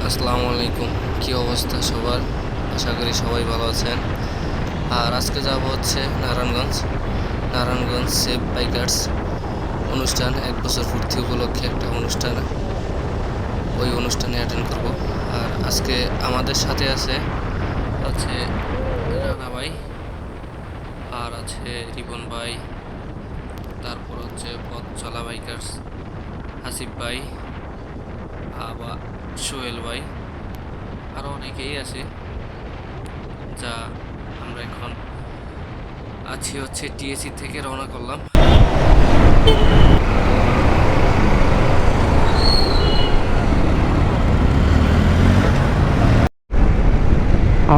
আসসালামু আলাইকুম। কি অবস্থা সবার? আশা করি সবাই ভালো আছেন। আর আজকে যাব হচ্ছে নারায়ণগঞ্জ সেভ বাইকার্স অনুষ্ঠান, 1 বছর পূর্তি উপলক্ষে একটা অনুষ্ঠান। ওই অনুষ্ঠানে অ্যাটেন্ড করব। আর আজকে আমাদের সাথে আছে হচ্ছে রানা ভাই, আর আছে রিপন ভাই, তারপর হচ্ছে পথ চলা বাইকার্স হাসিফ ভাই, আবার সোহেল ভাই, আরও অনেকেই আছে। যা আমরা এখন আছি হচ্ছে টিএসি থেকে রওনা করলাম।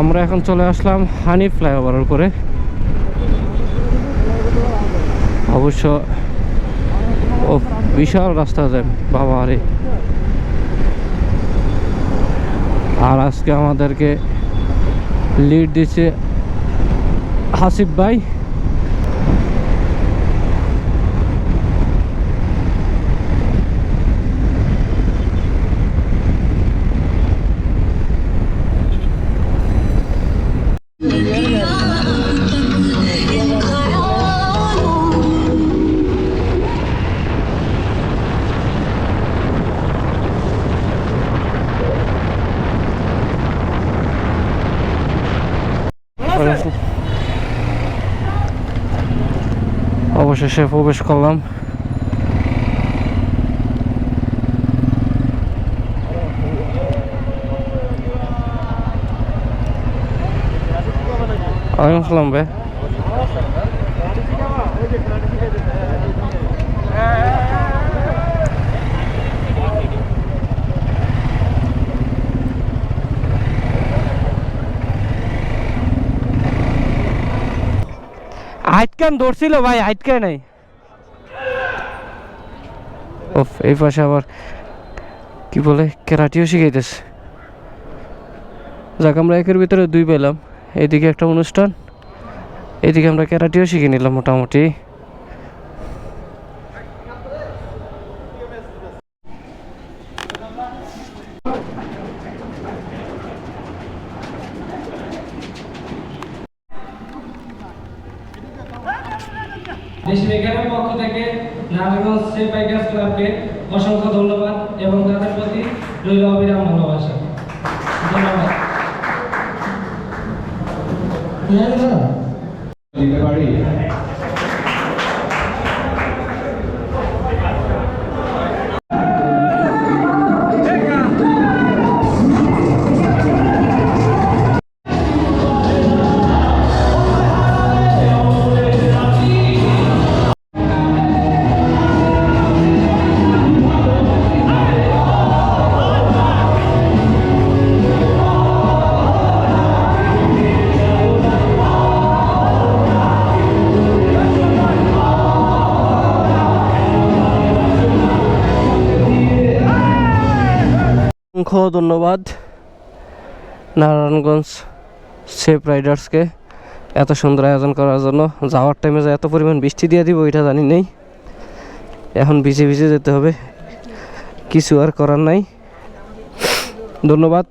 আমরা এখন চলে আসলাম হানি ফ্লাইওভারের উপরে। অবশ্য ও বিশাল রাস্তা যায় বাবা আরে। আর আজকে আমাদেরকে লিড দিচ্ছে হাসিফ ভাই। অবশেষে প্রবেশ করলাম। আসসালাম ভাই। আটকান ধরছিল ভাই, আটকে নাই। এই পাশে আবার কি বলে ক্যারাটিও শিখাইতেছে। যাক, আমরা একের ভিতরে 2 পেলাম। এইদিকে একটা অনুষ্ঠান, এইদিকে আমরা ক্যারাটিও শিখে নিলাম মোটামুটি। দেশি বেকারের পক্ষ থেকে নারায়ণগঞ্জ সেভ বাইকার্স ক্লাবকে অসংখ্য ধন্যবাদ এবং তাদের প্রতি রইল অবিরাম ভালোবাসা। ধন্যবাদ। অসংখ্য ধন্যবাদ নারায়ণগঞ্জ সেভ রাইডার্সকে এত সুন্দর আয়োজন করার জন্য। যাওয়ার টাইমে যে এত পরিমাণ বৃষ্টি দিয়ে দিব এটা জানি নেই। এখন ভিজে ভিজে যেতে হবে, কিছু আর করার নাই। ধন্যবাদ।